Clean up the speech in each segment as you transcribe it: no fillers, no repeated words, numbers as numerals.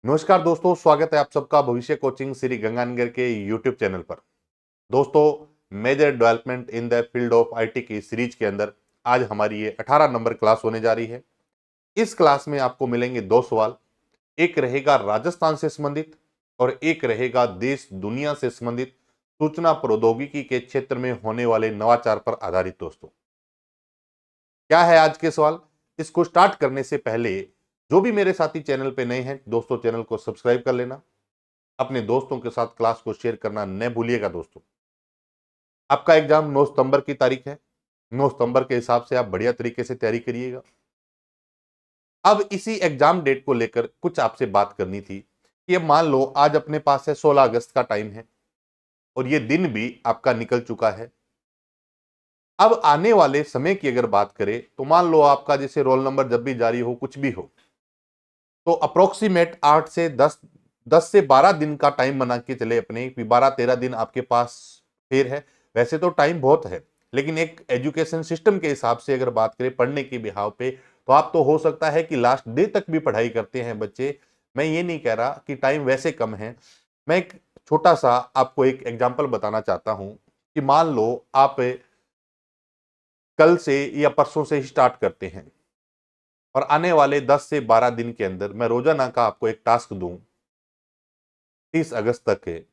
नमस्कार दोस्तों, स्वागत है आप सबका भविष्य कोचिंग श्री गंगानगर के यूट्यूब चैनल पर। दोस्तों, major development in the field of IT की सीरीज के अंदर आज हमारी ये 18 नंबर क्लास होने जा रही है। इस क्लास में आपको मिलेंगे दो सवाल। एक रहेगा राजस्थान से संबंधित और एक रहेगा देश दुनिया से संबंधित सूचना प्रौद्योगिकी के क्षेत्र में होने वाले नवाचार पर आधारित। दोस्तों, क्या है आज के सवाल? इसको स्टार्ट करने से पहले जो भी मेरे साथी चैनल पे नए हैं, दोस्तों चैनल को सब्सक्राइब कर लेना। अपने दोस्तों के साथ क्लास को शेयर करना न भूलिएगा। दोस्तों, आपका एग्जाम 9 सितंबर की तारीख है। 9 सितंबर के हिसाब से आप बढ़िया तरीके से तैयारी करिएगा। अब इसी एग्जाम डेट को लेकर कुछ आपसे बात करनी थी कि अब मान लो आज अपने पास है 16 अगस्त का टाइम है और ये दिन भी आपका निकल चुका है। अब आने वाले समय की अगर बात करें तो मान लो आपका जैसे रोल नंबर जब भी जारी हो, कुछ भी हो, तो अप्रोक्सीमेट 8 से 10 से 12 दिन का टाइम बना के चले अपने, 12-13 दिन आपके पास फिर है। वैसे तो टाइम बहुत है, लेकिन एक एजुकेशन सिस्टम के हिसाब से अगर बात करें पढ़ने के बिहाव पे, तो आप तो हो सकता है कि लास्ट डे तक भी पढ़ाई करते हैं बच्चे। मैं ये नहीं कह रहा कि टाइम वैसे कम है। मैं एक छोटा सा आपको एक एग्जाम्पल बताना चाहता हूं कि मान लो आप कल से या परसों से ही स्टार्ट करते हैं और आने वाले 10 से 12 दिन के अंदर मैं रोजाना का आपको एक टास्क दूं 30 अगस्त तक है।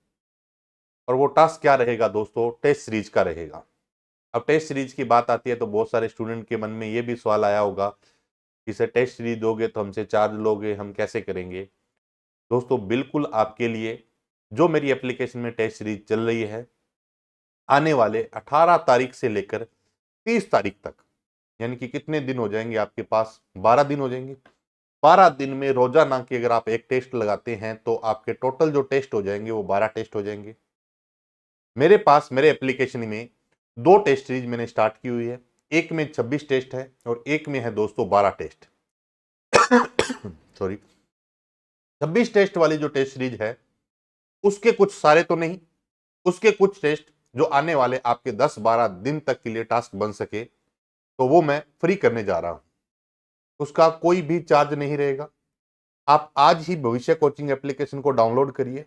और वो टास्क क्या रहेगा दोस्तों? टेस्ट सीरीज का रहेगा। अब टेस्ट सीरीज की बात आती है तो बहुत सारे स्टूडेंट के मन में ये भी सवाल आया होगा कि सर टेस्ट सीरीज दोगे तो हमसे चार्ज लोगे, हम कैसे करेंगे? दोस्तों, बिल्कुल आपके लिए जो मेरी एप्लीकेशन में टेस्ट सीरीज चल रही है, आने वाले 18 तारीख से लेकर 30 तारीख तक, यानी कि कितने दिन हो जाएंगे आपके पास? 12 दिन हो जाएंगे। 12 दिन में रोजाना की अगर आप एक टेस्ट लगाते हैं तो आपके टोटल जो टेस्ट हो जाएंगे वो 12 टेस्ट हो जाएंगे। मेरे पास मेरे एप्लीकेशन में दो टेस्ट सीरीज मैंने स्टार्ट की हुई है। एक में 26 टेस्ट है और एक में है दोस्तों 12 टेस्ट। सॉरी, 26 टेस्ट वाली जो टेस्ट सीरीज है उसके कुछ सारे तो नहीं, उसके कुछ टेस्ट जो आने वाले आपके 10-12 दिन तक के लिए टास्क बन सके, तो वो मैं फ्री करने जा रहा हूं। उसका कोई भी चार्ज नहीं रहेगा। आप आज ही भविष्य कोचिंग एप्लीकेशन को डाउनलोड करिए,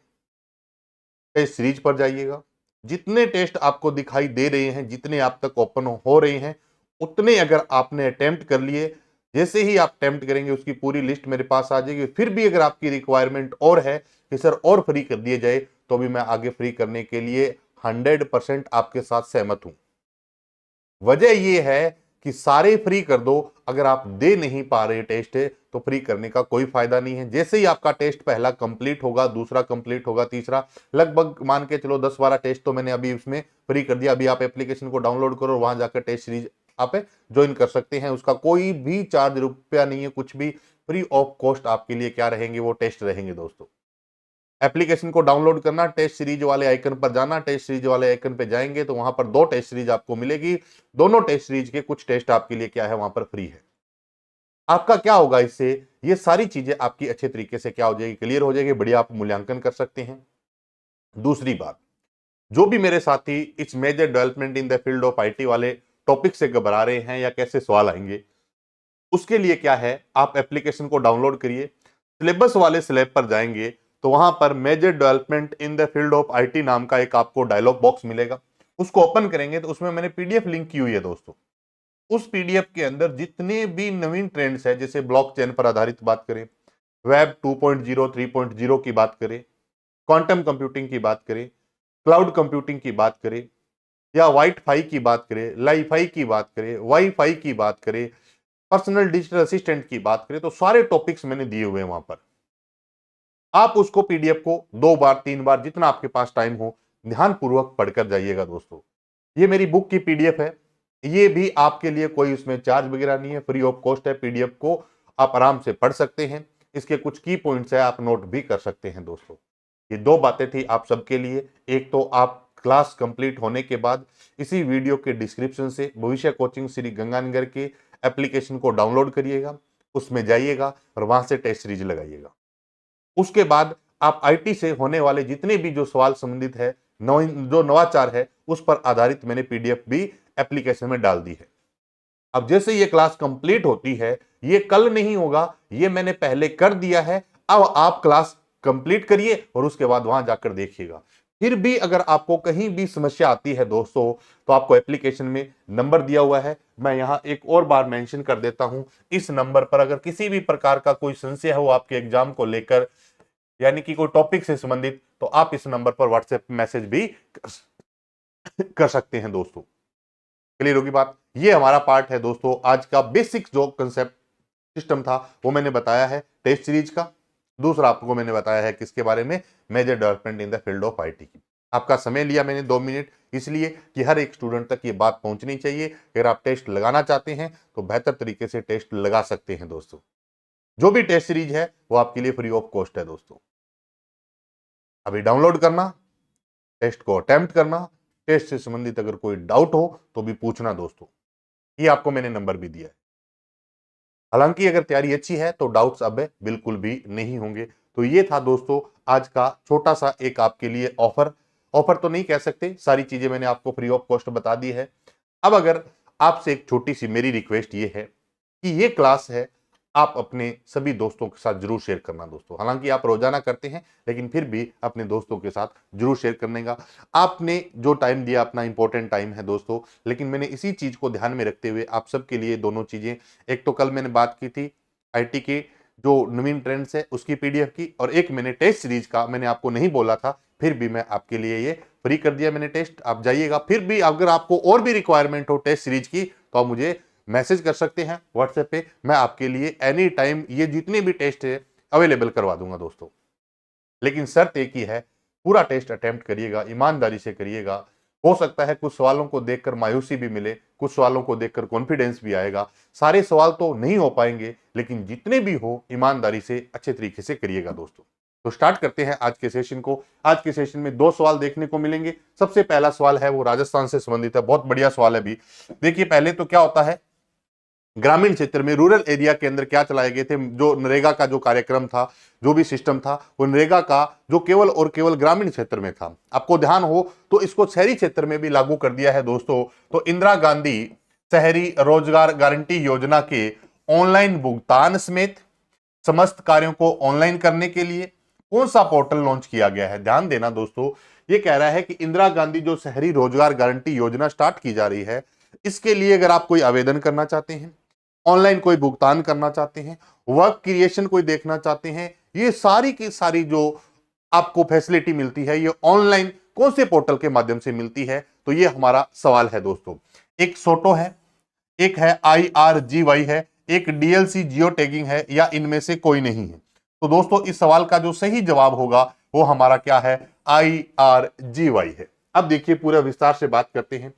टेस्ट सीरीज पर जाइएगा। जितने टेस्ट आपको दिखाई दे रहे हैं, जितने आप तक ओपन हो रहे हैं, उतने अगर आपने अटेम्प्ट कर लिए, जैसे ही आप अटेम्प्ट करेंगे उसकी पूरी लिस्ट मेरे पास आ जाएगी। फिर भी अगर आपकी रिक्वायरमेंट और है कि सर और फ्री कर दिए जाए, तो भी मैं आगे फ्री करने के लिए 100% आपके साथ सहमत हूं। वजह यह है कि सारे फ्री कर दो, अगर आप दे नहीं पा रहे टेस्ट तो फ्री करने का कोई फायदा नहीं है। जैसे ही आपका टेस्ट पहला कंप्लीट होगा, दूसरा कंप्लीट होगा, तीसरा, लगभग मान के चलो 10-12 टेस्ट तो मैंने अभी उसमें फ्री कर दिया। अभी आप एप्लीकेशन को डाउनलोड करो, वहां जाकर टेस्ट सीरीज आप ज्वाइन कर सकते हैं। उसका कोई भी चार्ज रुपया नहीं है, कुछ भी फ्री ऑफ कॉस्ट आपके लिए क्या रहेंगे? वो टेस्ट रहेंगे। दोस्तों, एप्लीकेशन को डाउनलोड करना, टेस्ट सीरीज वाले आइकन पर जाना, टेस्ट सीरीज वाले आइकन पे जाएंगे तो वहां पर दो टेस्ट सीरीज आपको मिलेगी। दोनों टेस्ट सीरीज के कुछ टेस्ट आपके लिए क्या है, वहां पर फ्री है। आपका क्या होगा इससे? ये सारी चीजें आपकी अच्छे तरीके से क्या हो जाएगी, क्लियर हो जाएगी, बढ़िया आप मूल्यांकन कर सकते हैं। दूसरी बात, जो भी मेरे साथी इस major development in the field of IT वाले टॉपिक से घबरा रहे हैं या कैसे सवाल आएंगे, उसके लिए क्या है, आप एप्लीकेशन को डाउनलोड करिए, सिलेबस वाले स्लैब पर जाएंगे तो वहां पर major development in the field of IT नाम का एक आपको डायलॉग बॉक्स मिलेगा। उसको ओपन करेंगे तो उसमें मैंने पीडीएफ लिंक की हुई है। दोस्तों, उस पीडीएफ के अंदर जितने भी नवीन ट्रेंड्स है, जैसे ब्लॉकचेन पर आधारित बात करें, वेब 2.0 3.0 की बात करें, क्वांटम कंप्यूटिंग की बात करें, क्लाउड कंप्यूटिंग की बात करें, या वाईफाई की बात करें, लाईफाई की बात करें, वाईफाई की बात करें, पर्सनल डिजिटल असिस्टेंट की बात करें, तो सारे टॉपिक्स मैंने दिए हुए हैं वहां पर। आप उसको पीडीएफ को 2 बार 3 बार जितना आपके पास टाइम हो ध्यानपूर्वक पढ़कर जाइएगा। दोस्तों, ये मेरी बुक की पीडीएफ है। ये भी आपके लिए कोई उसमें चार्ज वगैरह नहीं है, फ्री ऑफ कॉस्ट है। पीडीएफ को आप आराम से पढ़ सकते हैं। इसके कुछ की पॉइंट्स है, आप नोट भी कर सकते हैं। दोस्तों, ये दो बातें थी आप सबके लिए। एक तो आप क्लास कंप्लीट होने के बाद इसी वीडियो के डिस्क्रिप्शन से भविष्य कोचिंग श्री गंगानगर के एप्लीकेशन को डाउनलोड करिएगा, उसमें जाइएगा और वहां से टेस्ट सीरीज लगाइएगा। उसके बाद आप आईटी से होने वाले जितने भी जो सवाल संबंधित है, जो नवाचार है, उस पर आधारित मैंने पीडीएफ भी एप्लीकेशन में डाल दी है। अब जैसे ये क्लास कंप्लीट होती है, ये कल नहीं होगा, ये मैंने पहले कर दिया है। अब आप क्लास कंप्लीट करिए और उसके बाद वहां जाकर देखिएगा। फिर भी अगर आपको कहीं भी समस्या आती है दोस्तों, तो आपको एप्लीकेशन में नंबर दिया हुआ है, मैं यहां एक और बार मेंशन कर देता हूं। इस नंबर पर अगर किसी भी प्रकार का कोई संशय हो आपके एग्जाम को लेकर, यानी कि कोई टॉपिक से संबंधित, तो आप इस नंबर पर व्हाट्सएप मैसेज भी कर सकते हैं दोस्तों। क्लियर होगी बात। ये हमारा पार्ट है दोस्तों आज का। बेसिक जो कंसेप्ट सिस्टम था वो मैंने बताया है टेस्ट सीरीज का। दूसरा आपको मैंने बताया है किसके बारे में, major development in the field of IT की। आपका समय लिया मैंने 2 मिनट, इसलिए कि हर एक स्टूडेंट तक ये बात पहुंचनी चाहिए। अगर आप टेस्ट लगाना चाहते हैं तो बेहतर तरीके से टेस्ट लगा सकते हैं दोस्तों। जो भी टेस्ट सीरीज है वो आपके लिए फ्री ऑफ कॉस्ट है दोस्तों। अभी डाउनलोड करना, टेस्ट को अटेम्प्ट करना, टेस्ट से संबंधित अगर कोई डाउट हो तो भी पूछना दोस्तों। ये आपको मैंने नंबर भी दिया है। हालांकि अगर तैयारी अच्छी है तो डाउट्स अब बिल्कुल भी नहीं होंगे। तो ये था दोस्तों आज का छोटा सा एक आपके लिए ऑफर। ऑफर तो नहीं कह सकते, सारी चीजें मैंने आपको फ्री ऑफ कॉस्ट बता दी है। अब अगर आपसे एक छोटी सी मेरी रिक्वेस्ट ये है कि ये क्लास है आप अपने सभी दोस्तों के साथ जरूर शेयर करना दोस्तों। हालांकि आप रोजाना करते हैं लेकिन फिर भी अपने दोस्तों के साथ जरूर शेयर करने का। आपने जो टाइम दिया अपना इंपॉर्टेंट टाइम है दोस्तों, लेकिन मैंने इसी चीज को ध्यान में रखते हुए आप सबके लिए दोनों चीजें, एक तो कल मैंने बात की थी आईटी के जो नवीन ट्रेंड्स है उसकी पीडीएफ की, और एक मैंने टेस्ट सीरीज का मैंने आपको नहीं बोला था, फिर भी मैं आपके लिए ये फ्री कर दिया मैंने टेस्ट। आप जाइएगा, फिर भी अगर आपको और भी रिक्वायरमेंट हो टेस्ट सीरीज की तो आप मुझे मैसेज कर सकते हैं व्हाट्सएप पे। मैं आपके लिए एनी टाइम ये जितने भी टेस्ट है अवेलेबल करवा दूंगा दोस्तों। लेकिन शर्त एक ही है, पूरा टेस्ट अटेम्प्ट करिएगा, ईमानदारी से करिएगा। हो सकता है कुछ सवालों को देखकर मायूसी भी मिले, कुछ सवालों को देखकर कॉन्फिडेंस भी आएगा। सारे सवाल तो नहीं हो पाएंगे, लेकिन जितने भी हो ईमानदारी से अच्छे तरीके से करिएगा दोस्तों। तो स्टार्ट करते हैं आज के सेशन को। आज के सेशन में 2 सवाल देखने को मिलेंगे। सबसे पहला सवाल है वो राजस्थान से संबंधित है, बहुत बढ़िया सवाल है भी। देखिए पहले तो क्या होता है, ग्रामीण क्षेत्र में रूरल एरिया के अंदर क्या चलाए गए थे, जो नरेगा का जो कार्यक्रम था, जो भी सिस्टम था, वो नरेगा का जो केवल और केवल ग्रामीण क्षेत्र में था। आपको ध्यान हो तो इसको शहरी क्षेत्र में भी लागू कर दिया है दोस्तों। तो इंदिरा गांधी शहरी रोजगार गारंटी योजना के ऑनलाइन भुगतान समेत समस्त कार्यों को ऑनलाइन करने के लिए कौन सा पोर्टल लॉन्च किया गया है। ध्यान देना दोस्तों, ये कह रहा है कि इंदिरा गांधी जो शहरी रोजगार गारंटी योजना स्टार्ट की जा रही है, इसके लिए अगर आप कोई आवेदन करना चाहते हैं, ऑनलाइन कोई भुगतान करना चाहते हैं, वर्क क्रिएशन कोई देखना चाहते हैं, ये सारी की सारी जो आपको फैसिलिटी मिलती है ये ऑनलाइन कौन से पोर्टल के माध्यम से मिलती है। तो ये हमारा सवाल है दोस्तों। एक सोटो है, एक है IRGY है, एक डीएलसी जियो टैगिंग है, या इनमें से कोई नहीं है। तो दोस्तों इस सवाल का जो सही जवाब होगा वो हमारा क्या है, IRGY है। अब देखिए पूरा विस्तार से बात करते हैं।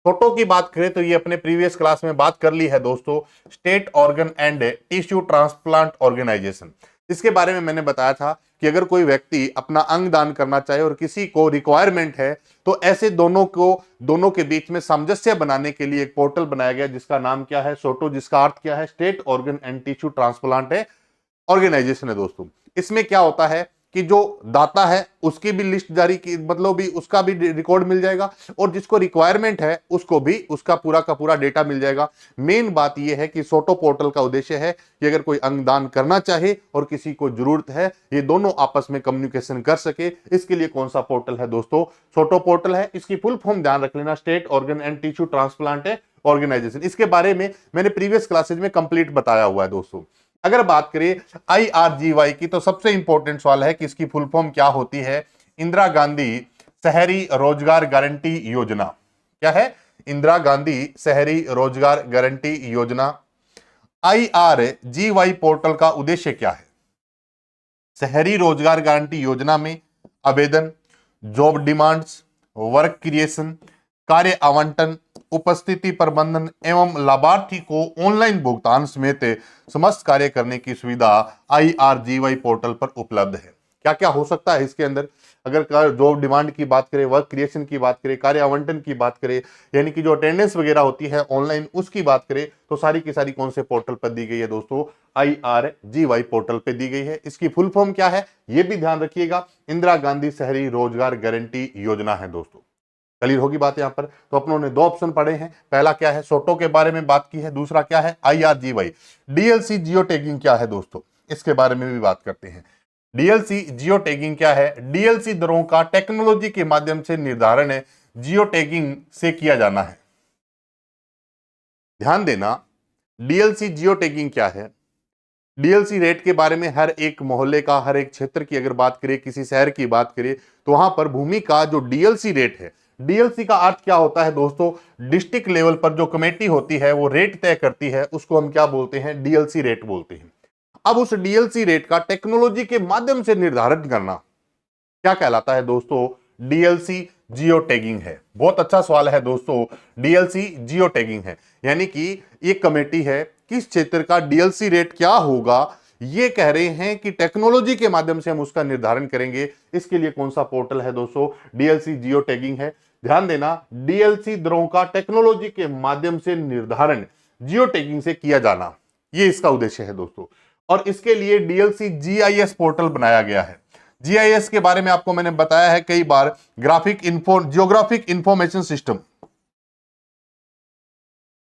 फोटो की बात करें तो ये अपने प्रीवियस क्लास में बात कर ली है दोस्तों, state organ and tissue transplant organization. इसके बारे में मैंने बताया था कि अगर कोई व्यक्ति अपना अंग दान करना चाहे और किसी को रिक्वायरमेंट है, तो ऐसे दोनों के बीच में सामंजस्य बनाने के लिए एक पोर्टल बनाया गया जिसका नाम क्या है, सोटो, जिसका अर्थ क्या है, state organ and tissue transplant है ऑर्गेनाइजेशन है दोस्तों। इसमें क्या होता है कि जो दाता है उसकी भी लिस्ट जारी की, मतलब भी उसका भी रिकॉर्ड मिल जाएगा, और जिसको रिक्वायरमेंट है उसको भी उसका पूरा का पूरा डेटा मिल जाएगा। मेन बात यह है कि सोटो पोर्टल का उद्देश्य है कि अगर कोई अंगदान करना चाहे और किसी को जरूरत है, ये दोनों आपस में कम्युनिकेशन कर सके। इसके लिए कौन सा पोर्टल है दोस्तों, सोटो पोर्टल है। इसकी फुल फॉर्म ध्यान रख लेना, state organ and tissue transplant है ऑर्गेनाइजेशन। इसके बारे में मैंने प्रीवियस क्लासेज में कंप्लीट बताया हुआ है दोस्तों। अगर बात करें IRGY की, तो सबसे इंपॉर्टेंट सवाल है कि इसकी फुल फॉर्म क्या होती है। इंदिरा गांधी शहरी रोजगार गारंटी योजना। क्या है, इंदिरा गांधी शहरी रोजगार गारंटी योजना। IRGY पोर्टल का उद्देश्य क्या है, शहरी रोजगार गारंटी योजना में आवेदन, जॉब डिमांड्स, वर्क क्रिएशन, कार्य आवंटन, उपस्थिति प्रबंधन एवं लाभार्थी को ऑनलाइन भुगतान समेत समस्त कार्य करने की सुविधा IRGY पोर्टल पर उपलब्ध है। क्या क्या हो सकता है इसके अंदर, अगर जॉब डिमांड की बात करें, वर्क क्रिएशन की बात करें, कार्य आवंटन की बात करें, यानी कि जो अटेंडेंस वगैरह होती है ऑनलाइन उसकी बात करें, तो सारी की सारी कौन से पोर्टल पर दी गई है दोस्तों, IRGY पोर्टल पर दी गई है। इसकी फुल फॉर्म क्या है ये भी ध्यान रखिएगा, इंदिरा गांधी शहरी रोजगार गारंटी योजना है दोस्तों। क्लियर होगी बात यहां पर। तो अपनों ने 2 ऑप्शन पढ़े हैं, पहला क्या है, सोटो के बारे में बात की है, दूसरा क्या है, IRGY। डीएलसी जियो टैगिंग क्या है दोस्तों, इसके बारे में भी बात करते हैं। डीएलसी जियो टैगिंग क्या है? डीएलसी दरों का टेक्नोलॉजी के माध्यम से निर्धारण है, जियो टैगिंग से किया जाना है। ध्यान देना, डीएलसी जियो टैगिंग क्या है? डीएलसी रेट के बारे में हर एक मोहल्ले का, हर एक क्षेत्र की अगर बात करें, किसी शहर की बात करें, तो वहां पर भूमि का जो डीएलसी रेट है, डीएलसी का अर्थ क्या होता है दोस्तों? डिस्ट्रिक्ट लेवल पर जो कमेटी होती है वो रेट तय करती है, उसको हम क्या बोलते हैं? डीएलसी रेट बोलते हैं। अब उस डीएलसी रेट का टेक्नोलॉजी के माध्यम से निर्धारण करना क्या कहलाता है दोस्तों? डीएलसी जियो टैगिंग है। बहुत अच्छा सवाल है दोस्तों, डीएलसी जियो टैगिंग है, यानी कि एक कमेटी है, किस क्षेत्र का डीएलसी रेट क्या होगा ये कह रहे हैं कि टेक्नोलॉजी के माध्यम से हम उसका निर्धारण करेंगे। इसके लिए कौन सा पोर्टल है दोस्तों? डीएलसी जियो टैगिंग है। ध्यान देना, डीएलसी दरों का टेक्नोलॉजी के माध्यम से निर्धारण जियो टैगिंग से किया जाना, ये इसका उद्देश्य है दोस्तों। और इसके लिए डीएलसी जीआईएस पोर्टल बनाया गया है। जीआईएस के बारे में आपको मैंने बताया है कई बार, geographic information system,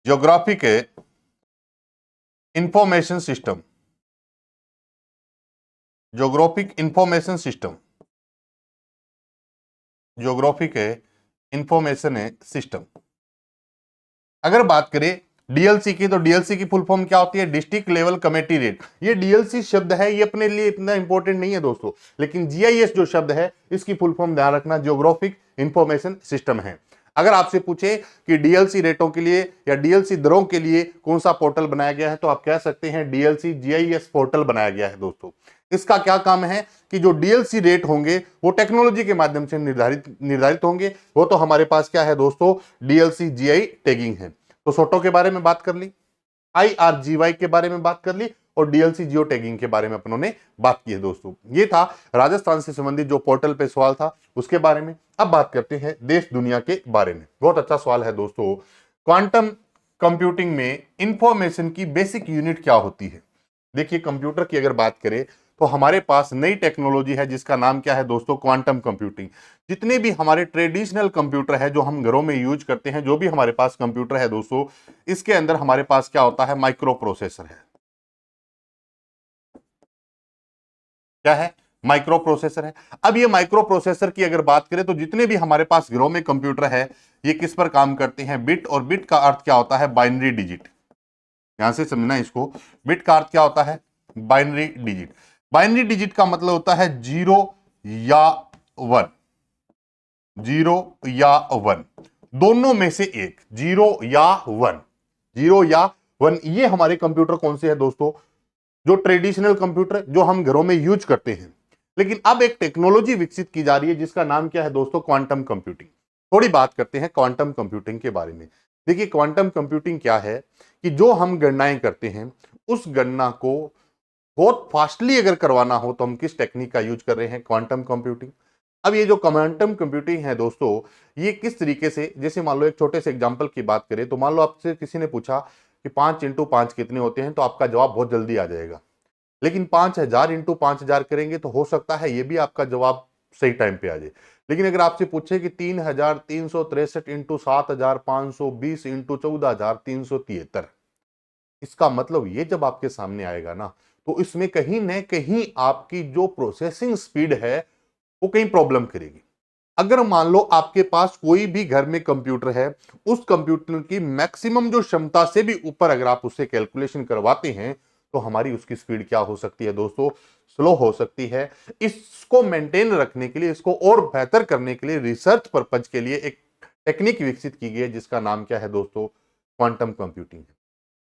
geographic information system, geographic information system, geographic information system. अगर बात करें डीएलसी की, तो डीएलसी की फुल फॉर्म क्या होती है? District level committee rate. ये डीएलसी शब्द है, ये अपने लिए इतना इंपॉर्टेंट नहीं है दोस्तों, लेकिन जीआईएस जो शब्द है इसकी फुल फॉर्म ध्यान रखना, जियोग्राफिक इंफॉर्मेशन सिस्टम है। अगर आपसे पूछे कि डीएलसी रेटों के लिए या डीएलसी दरों के लिए कौन सा पोर्टल बनाया गया है, तो आप कह सकते हैं डीएलसी जीआईएस पोर्टल बनाया गया है दोस्तों। इसका क्या काम है कि जो डीएलसी रेट होंगे वो टेक्नोलॉजी के माध्यम से निर्धारित होंगे। वो तो हमारे पास क्या है दोस्तों? डीएलसी जीआई टैगिंग है। तो सोटो के बारे में बात कर ली, आईआरजीवाई के बारे में बात कर ली, और डीएलसी जियो टैगिंग के बारे में अपनों ने बात की है दोस्तों। ये था राजस्थान से संबंधित जो पोर्टल पे सवाल था उसके बारे में। अब बात करते हैं देश दुनिया के बारे में। बहुत अच्छा सवाल है दोस्तों, क्वांटम कंप्यूटिंग में इंफॉर्मेशन की बेसिक यूनिट क्या होती है? देखिए, कंप्यूटर की अगर बात करें तो हमारे पास नई टेक्नोलॉजी है जिसका नाम क्या है दोस्तों? Quantum computing. जितने भी हमारे ट्रेडिशनल कंप्यूटर है जो हम घरों में यूज करते हैं, जो भी हमारे पास कंप्यूटर है दोस्तों, इसके अंदर हमारे पास क्या होता है? माइक्रो प्रोसेसर है। क्या है? माइक्रो प्रोसेसर है। अब ये माइक्रो प्रोसेसर की अगर बात करें तो जितने भी हमारे पास घरों में कंप्यूटर है ये किस पर काम करते हैं? बिट। और बिट का अर्थ क्या होता है? Binary digit. यहां से समझना इसको, बिट का अर्थ क्या होता है? Binary digit. बाइनरी डिजिट का मतलब होता है 0 या 1, 0 या 1, दोनों में से एक, 0 या 1, 0 या 1। ये हमारे कंप्यूटर कौन से है दोस्तों? जो ट्रेडिशनल कंप्यूटर जो हम घरों में यूज करते हैं। लेकिन अब एक टेक्नोलॉजी विकसित की जा रही है जिसका नाम क्या है दोस्तों? Quantum computing. थोड़ी बात करते हैं क्वांटम कंप्यूटिंग के बारे में। देखिए, क्वांटम कंप्यूटिंग क्या है कि जो हम गणनाएं करते हैं उस गणना को बहुत फास्टली अगर करवाना हो तो हम किस टेक्निक का यूज कर रहे हैं? Quantum computing. अब ये जो क्वांटम कंप्यूटिंग है दोस्तों, ये किस तरीके से, जैसे मान लो एक छोटे से एग्जांपल की बात करें तो मान लो आपसे किसी ने पूछा कि 5 इंटू 5 कितने होते हैं, तो आपका जवाब बहुत जल्दी आ जाएगा। लेकिन 5000 इंटू 5000 करेंगे तो हो सकता है ये भी आपका जवाब सही टाइम पे आ जाए। लेकिन अगर आपसे पूछे कि 3363 इंटू 7520 इंटू 14373, इसका मतलब ये जब आपके सामने आएगा ना, तो इसमें कहीं न कहीं आपकी जो प्रोसेसिंग स्पीड है वो कहीं प्रॉब्लम करेगी। अगर मान लो आपके पास कोई भी घर में कंप्यूटर है, उस कंप्यूटर की मैक्सिमम जो क्षमता से भी ऊपर अगर आप उससे कैलकुलेशन करवाते हैं तो हमारी उसकी स्पीड क्या हो सकती है दोस्तों? स्लो हो सकती है। इसको मेंटेन रखने के लिए, इसको और बेहतर करने के लिए रिसर्च पर्पज के लिए एक टेक्निक विकसित की गई है जिसका नाम क्या है दोस्तों? क्वांटम कंप्यूटिंग है।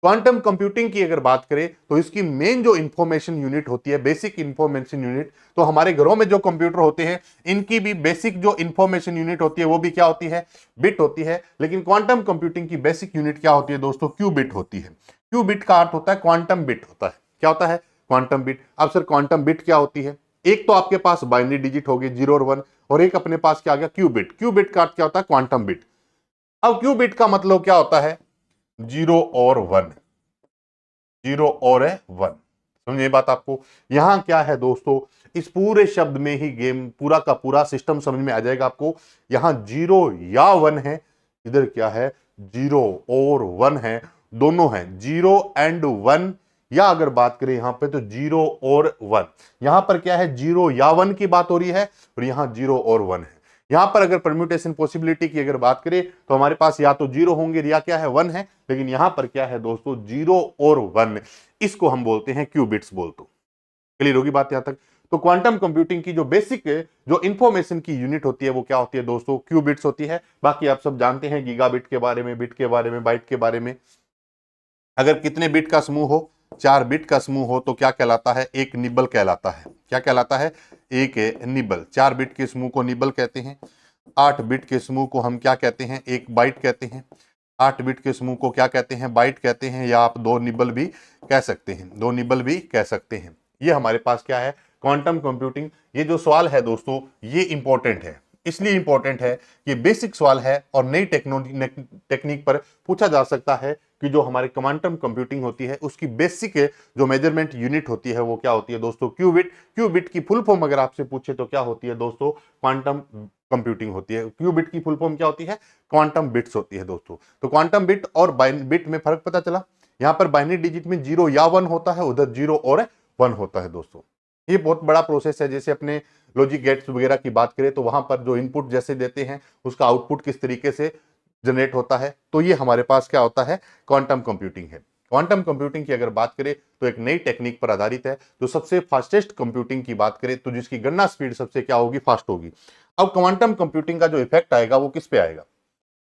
क्वांटम कंप्यूटिंग की अगर बात करें तो इसकी मेन जो इंफॉर्मेशन यूनिट होती है, बेसिक इंफॉर्मेशन यूनिट, तो हमारे घरों में जो कंप्यूटर होते हैं इनकी भी बेसिक जो इंफॉर्मेशन यूनिट होती है वो भी क्या होती है? बिट होती है। लेकिन क्वांटम कंप्यूटिंग की बेसिक यूनिट क्या होती है दोस्तों? क्यूबिट होती है। क्यूबिट का अर्थ होता है क्वांटम बिट होता है। क्या होता है? Quantum bit. अब सर क्वांटम बिट क्या होती है? एक तो आपके पास बाइनरी डिजिट होगी 0 और 1, और एक अपने पास क्या आ गया? क्यूबिट। क्यूबिट का अर्थ क्या होता है? Quantum bit. अब क्यूबिट का मतलब क्या होता है? 0 और 1, 0 और 1। समझे बात आपको? यहां क्या है दोस्तों, इस पूरे शब्द में ही गेम पूरा का पूरा सिस्टम समझ में आ जाएगा आपको। यहां 0 या 1 है, इधर क्या है? 0 और 1 है, दोनों हैं 0 एंड 1। या अगर बात करें यहां पे तो 0 और 1। यहां पर क्या है, 0 या 1 की बात हो रही है और यहां 0 और 1 है। यहां पर अगर परम्यूटेशन पॉसिबिलिटी की अगर बात करें तो हमारे पास या तो 0 होंगे या क्या है 1 है, लेकिन यहां पर क्या है दोस्तों 0 और 1, इसको हम बोलते हैं क्यूबिट्स बोलते। क्लियर होगी बात यहां तक। तो क्वांटम कंप्यूटिंग की जो बेसिक जो इंफॉर्मेशन की यूनिट होती है वो क्या होती है दोस्तों, क्यूबिट्स होती है। बाकी आप सब जानते हैं गीगाबिट के बारे में, बिट के बारे में, बाइट के बारे में। अगर कितने बिट का समूह हो, 4 बिट का समूह हो तो क्या कहलाता है, एक निबल कहलाता है। क्या कहलाता है, एक निबल। 4 बिट के समूह को निबल कहते हैं। 8 बिट के समूह को हम क्या कहते हैं, एक बाइट कहते हैं। 8 बिट के समूह को क्या कहते हैं, बाइट कहते हैं, या आप 2 निबल भी कह सकते हैं, 2 निबल भी कह सकते हैं। ये हमारे पास क्या है, क्वांटम कंप्यूटिंग। ये जो सवाल है दोस्तों ये इंपॉर्टेंट है, इसलिए इंपॉर्टेंट है कि बेसिक सवाल है और नई टेक्निक पर पूछा जा सकता है कि जो हमारे क्वांटम कंप्यूटिंग होती है उसकी बेसिक जो मेजरमेंट यूनिट होती है वो क्या होती है दोस्तों, क्यूबिट। क्यूबिट की फुल फॉर्म अगर आपसे पूछे तो क्या होती है दोस्तों, क्वांटम कंप्यूटिंग होती है। क्यूबिट की फुल फॉर्म क्या होती है, क्वांटम बिट्स होती है दोस्तों। तो क्वांटम बिट और बिट में फर्क पता चला। यहां पर बाइनरी डिजिट में 0 या 1 होता है, उधर 0 और 1 होता है दोस्तों। ये बहुत बड़ा प्रोसेस है। जैसे अपने लॉजिक गेट्स वगैरह की बात करें तो वहां पर जो इनपुट जैसे देते हैं उसका आउटपुट किस तरीके से जनरेट होता है, तो ये हमारे पास क्या होता है, क्वांटम कंप्यूटिंग है। क्वांटम कंप्यूटिंग की अगर बात करें तो एक नई टेक्निक पर आधारित है। जो सबसे फास्टेस्ट कंप्यूटिंग की बात करें तो जिसकी गणना स्पीड सबसे क्या होगी, फास्ट होगी। अब क्वांटम कंप्यूटिंग का जो इफेक्ट आएगा वो किस पे आएगा,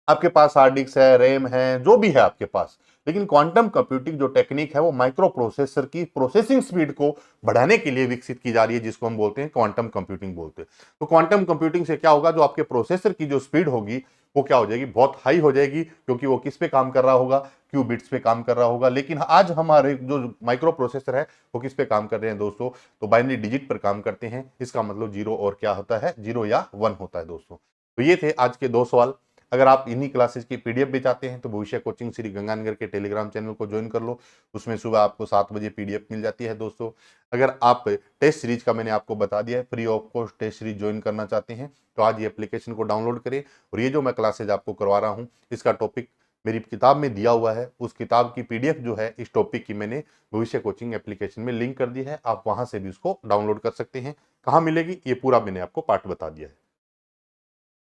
आपके पास हार्ड डिस्क है, रैम है, जो भी है आपके पास, लेकिन क्वांटम कंप्यूटिंग जो टेक्निक है वो माइक्रो प्रोसेसर की प्रोसेसिंग स्पीड को बढ़ाने के लिए विकसित की जा रही है, जिसको हम बोलते हैं क्वांटम कंप्यूटिंग बोलते हैं। तो क्वांटम कंप्यूटिंग से क्या होगा, जो आपके प्रोसेसर की जो स्पीड होगी वो क्या हो जाएगी, बहुत हाई हो जाएगी, क्योंकि वो किस पे काम कर रहा होगा, क्यूबिट्स पे काम कर रहा होगा। लेकिन आज हमारे जो माइक्रो प्रोसेसर है वो किस पे काम कर रहे हैं दोस्तों, तो बाइनरी डिजिट पर काम करते हैं। इसका मतलब 0 और क्या होता है, 0 या 1 होता है दोस्तों। तो ये थे आज के 2 सवाल। अगर आप इन्हीं क्लासेस की पीडीएफ भी चाहते हैं तो भविष्य कोचिंग श्री गंगानगर के टेलीग्राम चैनल को ज्वाइन कर लो। उसमें सुबह आपको 7 बजे पीडीएफ मिल जाती है दोस्तों। अगर आप टेस्ट सीरीज का मैंने आपको बता दिया है, free of cost test series join करना चाहते हैं तो आज ये एप्लीकेशन को डाउनलोड करें। और ये जो मैं क्लासेज आपको करवा रहा हूँ इसका टॉपिक मेरी किताब में दिया हुआ है। उस किताब की पीडीएफ जो है इस टॉपिक की मैंने भविष्य कोचिंग एप्लीकेशन में लिंक कर दी है, आप वहां से भी उसको डाउनलोड कर सकते हैं। कहाँ मिलेगी ये पूरा मैंने आपको पार्ट बता दिया है।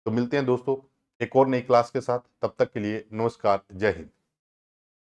तो मिलते हैं दोस्तों एक और नई क्लास के साथ, तब तक के लिए नमस्कार, जय हिंद।